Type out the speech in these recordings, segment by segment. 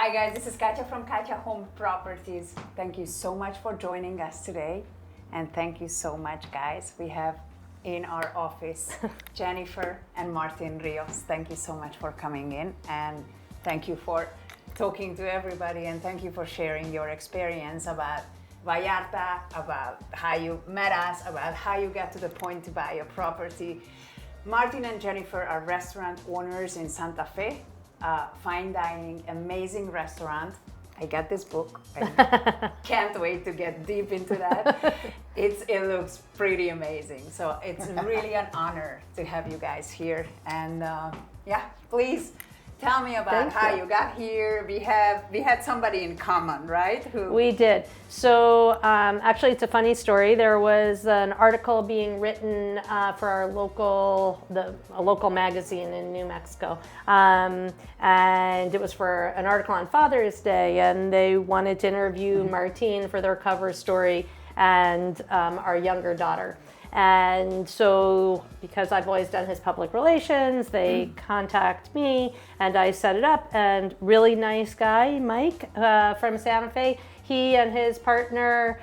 Hi guys, this is Katya from Katya Homm Properties. Thank you so much for joining us today. And thank you so much guys. We have in our office Jennifer and Martin Rios. Thank you so much for coming in, and thank you for talking to everybody, and thank you for sharing your experience about Vallarta, about how you met us, about how you got to the point to buy a property. Martin and Jennifer are restaurant owners in Santa Fe. Fine dining, amazing restaurant. I got this book. I can't wait to get deep into that. It looks pretty amazing. So it's really an honor to have you guys here. And yeah, please tell me about how you got here. We had somebody in common, right? We did. So actually, it's a funny story. There was an article being written for our a local magazine in New Mexico, and it was for an article on Father's Day, and they wanted to interview Martine for their cover story and our younger daughter. And so, because I've always done his public relations, they contact me, and I set it up. And really nice guy, Mike from Santa Fe. He and his partner,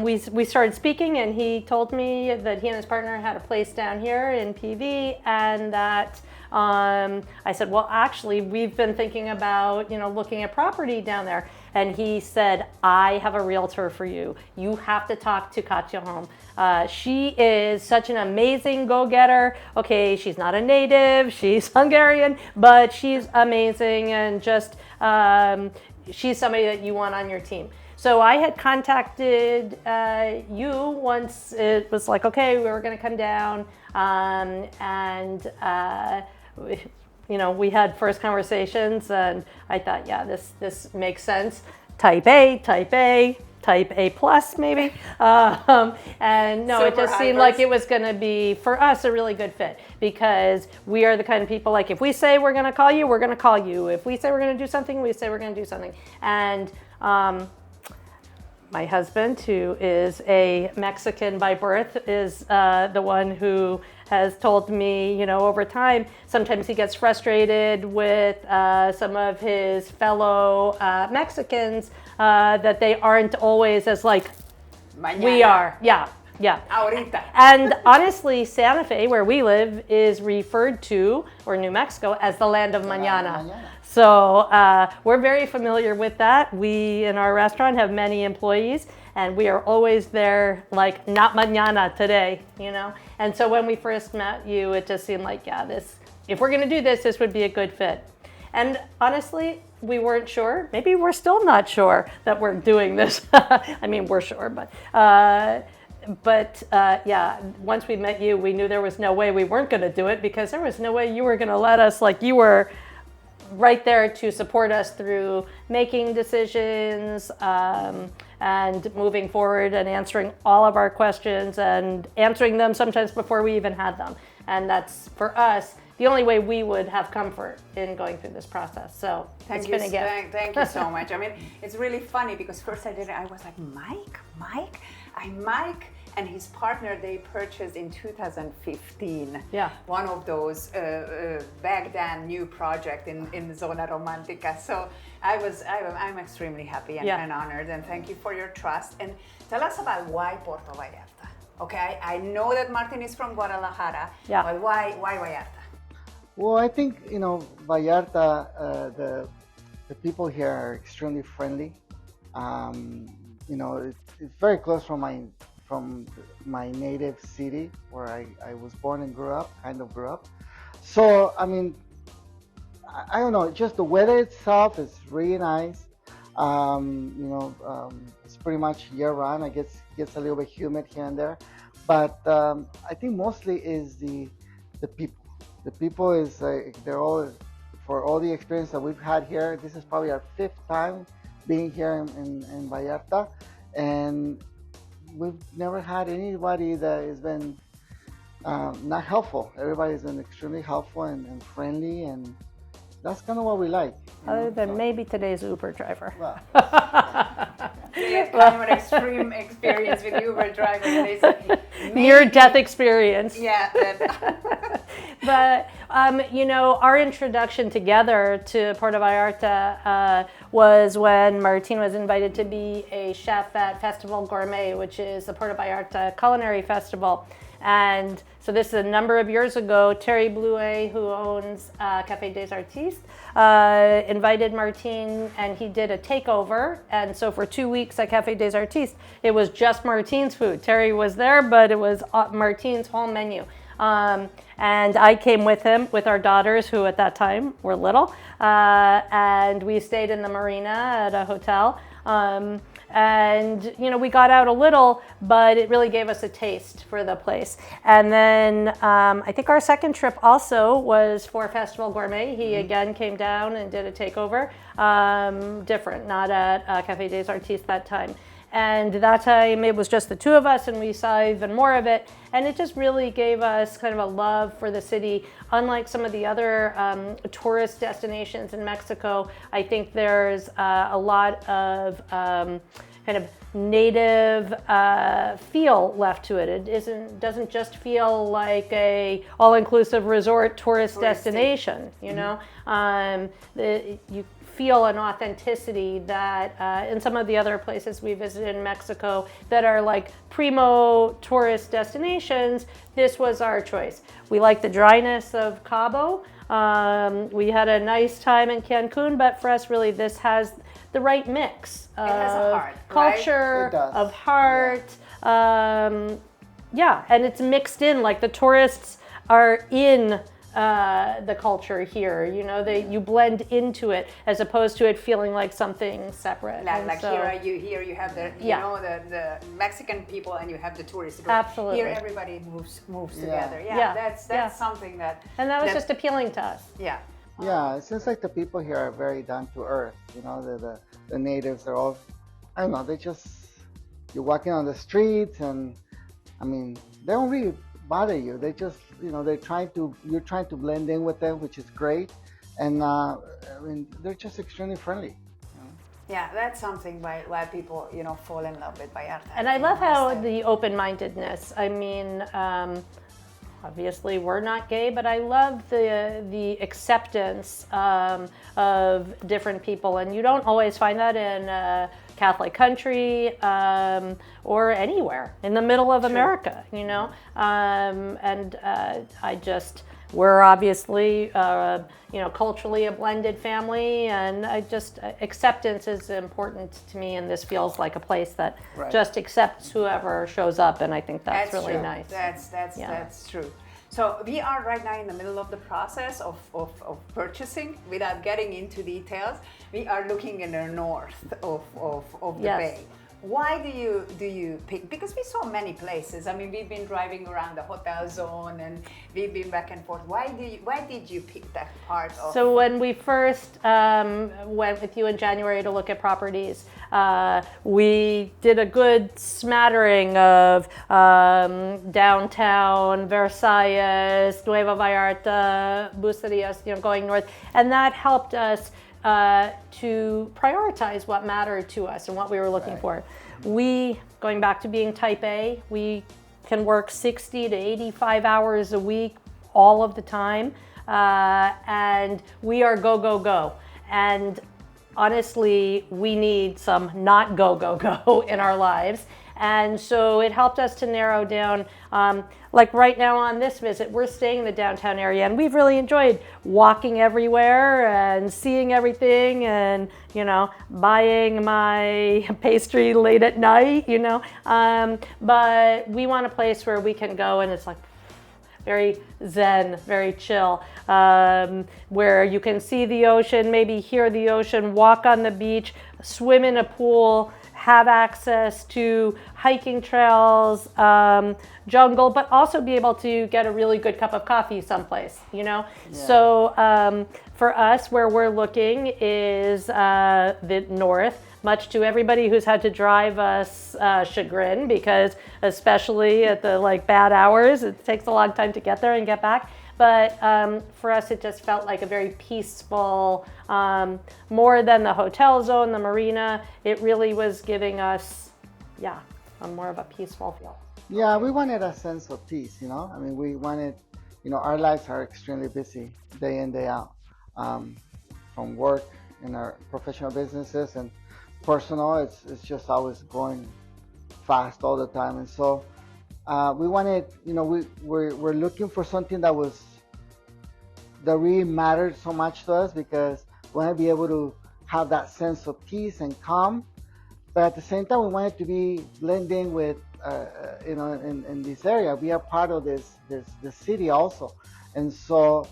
we started speaking, and he told me that he and his partner had a place down here in PV, and that I said, well, actually, we've been thinking about, looking at property down there. And he said, I have a realtor for you. You have to talk to Katya Homm. She is such an amazing go-getter. Okay, she's not a native, she's Hungarian, but she's amazing, and just she's somebody that you want on your team. So I had contacted you once it was like, okay, we were gonna come down, we had first conversations, and I thought, yeah, this makes sense. Type A, type A plus maybe. And no, it just seemed like it was going to be, for us, a really good fit, because we are the kind of people, like, if we say we're going to call you, we're going to call you. If we say we're going to do something, we say we're going to do something. And my husband, who is a Mexican by birth, is the one who has told me, over time, sometimes he gets frustrated with some of his fellow Mexicans, that they aren't always as like we are. Yeah. Ahorita. And honestly, Santa Fe, where we live, is referred to, or New Mexico, as the land of mañana. So we're very familiar with that. We, in our restaurant, have many employees, and we are always there, like, not mañana, today, And so when we first met you, it just seemed like, yeah, if we're going to do this would be a good fit. And honestly, we weren't sure. Maybe we're still not sure that we're doing this. I mean, we're sure, but yeah, once we met you, we knew there was no way we weren't going to do it, because there was no way you were going to let us, like, you were right there to support us through making decisions, and moving forward, and answering all of our questions, and answering them sometimes before we even had them. And that's, for us, the only way we would have comfort in going through this process. So it's been a gift. Thank you so much. I mean, it's really funny, because first I was like, Mike, and his partner, they purchased in 2015 one of those back then new project in Zona Romantica. So I'm extremely happy and honored, and thank you for your trust. And tell us about why Puerto Vallarta. Okay, I know that Martin is from Guadalajara, but why Vallarta? Well, I think, Vallarta, the people here are extremely friendly. It's very close from my native city, where I was born and grew up. So, I mean, I don't know, just the weather itself is really nice. It's pretty much year-round. I guess it gets a little bit humid here and there, but I think mostly is the people. The people is they're all, for all the experience that we've had here. This is probably our 5th time being here in Vallarta, and we've never had anybody that has been not helpful. Everybody's been extremely helpful and friendly, and that's kind of what we like. Other than maybe today's Uber driver. Well, They had kind of an extreme experience with Uber driver. And they said, near-death experience. Yeah. But, you know, our introduction together to Puerto Vallarta was when Martin was invited to be a chef at Festival Gourmet, which is the Puerto Vallarta culinary festival. And so this is a number of years ago. Terry Blouet, who owns Café des Artistes, invited Martin, and he did a takeover. And so for 2 weeks at Café des Artistes, it was just Martin's food. Terry was there, but it was Martin's whole menu. And I came with him, with our daughters, who at that time were little, and we stayed in the marina at a hotel. And, you know, we got out a little, but it really gave us a taste for the place. And then I think our second trip also was for Festival Gourmet. He again came down and did a takeover, different, not at Café des Artistes that time. And that time it was just the two of us, and we saw even more of it. And it just really gave us kind of a love for the city. Unlike some of the other tourist destinations in Mexico, I think there's a lot of kind of native feel left to it. It doesn't just feel like a all-inclusive resort tourist destination, you know? You feel an authenticity that in some of the other places we visited in Mexico that are like primo tourist destinations, this was our choice. We like the dryness of Cabo. We had a nice time in Cancun, but for us really this has the right mix of heart, culture, right? of heart. Yeah, and it's mixed in, like the tourists are in the culture here, you know, you blend into it as opposed to it feeling like something separate. Like so, here you have the you know the Mexican people and you have the tourists. Absolutely. Here everybody moves together. Yeah, that's something that. And that was just appealing to us. Yeah. Yeah, it seems like the people here are very down to earth. You know, the natives are all, I don't know, you're walking on the streets and, I mean, they don't really bother you. They just, you know, you're trying to blend in with them, which is great. And, I mean, they're just extremely friendly. You know? Yeah, that's something why people, you know, fall in love with Vallarta. And I love how the open-mindedness, I mean, obviously we're not gay, but I love the acceptance of different people, and you don't always find that in a Catholic country or anywhere in the middle of America, you know. We're obviously you know, culturally a blended family, and acceptance is important to me, and this feels like a place that just accepts whoever shows up, and I think that's really true. nice. That's true. So we are right now in the middle of the process of purchasing. Without getting into details, we are looking in the north of the bay. Why do you pick? Because we saw many places. I mean, we've been driving around the hotel zone and we've been back and forth. Why did you pick that part of? So when we first went with you in January to look at properties, we did a good smattering of downtown, Versailles, Nueva Vallarta, Bucerías, you know, going north, and that helped us to prioritize what mattered to us and what we were looking for. We, going back to being type A, we can work 60 to 85 hours a week all of the time, and we are go, go, go. And honestly, we need some not go, go, go in our lives. And so it helped us to narrow down, like right now on this visit, we're staying in the downtown area, and we've really enjoyed walking everywhere and seeing everything and, you know, buying my pastry late at night, you know. But we want a place where we can go and it's like very zen, very chill, where you can see the ocean, maybe hear the ocean, walk on the beach, swim in a pool, have access to hiking trails, jungle, but also be able to get a really good cup of coffee someplace, you know? Yeah. So for us, where we're looking is the north, much to everybody who's had to drive us chagrin, because especially at the bad hours, it takes a long time to get there and get back. But for us, it just felt like a very peaceful, more than the hotel zone, the marina. It really was giving us, a more of a peaceful feel. Yeah, we wanted a sense of peace, you know. I mean, we wanted, you know, our lives are extremely busy day in, day out, from work in our professional businesses and personal. It's just always going fast all the time, and so we wanted, you know, we're looking for something that really mattered so much to us, because we want to be able to have that sense of peace and calm, but at the same time we want it to be blending with you know, in this area. We are part of this city also, and so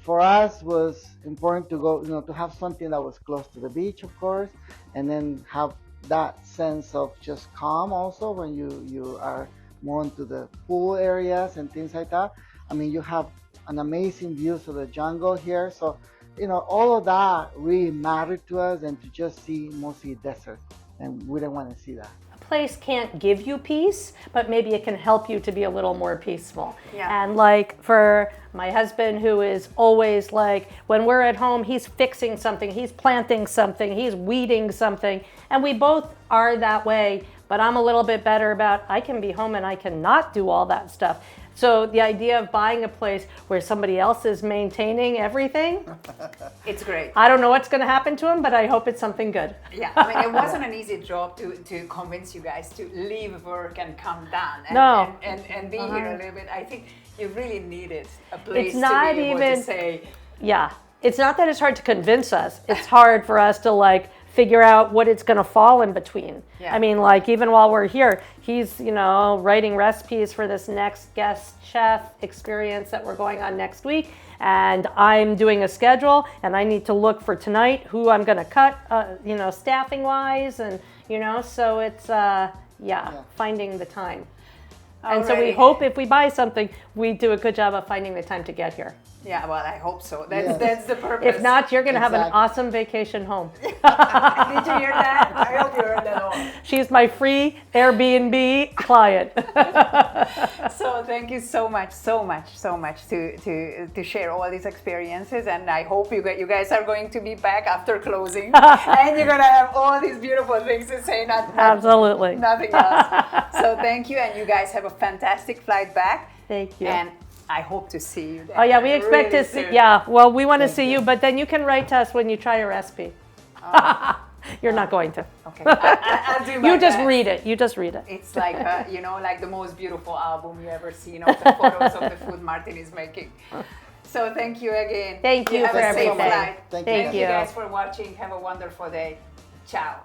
for us was important to go, you know, to have something that was close to the beach, of course, and then have that sense of just calm also when you are more into the pool areas and things like that. I mean, you have an amazing views of the jungle here, so you know, all of that really mattered to us, and to just see mostly desert, and we didn't want to see that. A place can't give you peace, but maybe it can help you to be a little more peaceful. Yeah. And like for my husband, who is always like, when we're at home, he's fixing something, he's planting something, he's weeding something, and we both are that way, but I'm a little bit better about, I can be home and I cannot do all that stuff. So the idea of buying a place where somebody else is maintaining everything, It's great. I don't know what's going to happen to him, but I hope it's something good. Yeah, I mean, it wasn't an easy job to convince you guys to leave work and come down and, No. and be here a little bit. I think you really needed a place It's not to be able even- to say, Yeah, it's not that it's hard to convince us. It's hard for us to like figure out what it's going to fall in between. Yeah. I mean, like even while we're here, he's, you know, writing recipes for this next guest chef experience that we're going on next week. And I'm doing a schedule, and I need to look for tonight who I'm going to cut, you know, staffing wise. And, you know, so it's, finding the time. And so we Alrighty. hope if we buy something, we do a good job of finding the time to get here. yeah, well, I hope so. Yes. That's the purpose. If not, you're going to have an Exactly. awesome vacation home. Did you hear that? I hope you heard that all. She's my free Airbnb client. So thank you so much to share all these experiences, and I hope you guys are going to be back after closing, and you're gonna have all these beautiful things to say, not Absolutely. nothing else. So thank you, and you guys have a fantastic flight back. Thank you. And I hope to see you there. Oh yeah, we expect really to see. soon. Yeah, well, we want to Thank see you, you. but then you can write to us when you try a recipe. You're not going to. Okay, I'll do my You just best. read it. You just read it. It's like you know, like the most beautiful album you ever seen of the photos of the food Martin is making. So thank you again. Thank you have for a safe everything. flight. Thank Thank you. You you. guys for watching. Have a wonderful day. Ciao.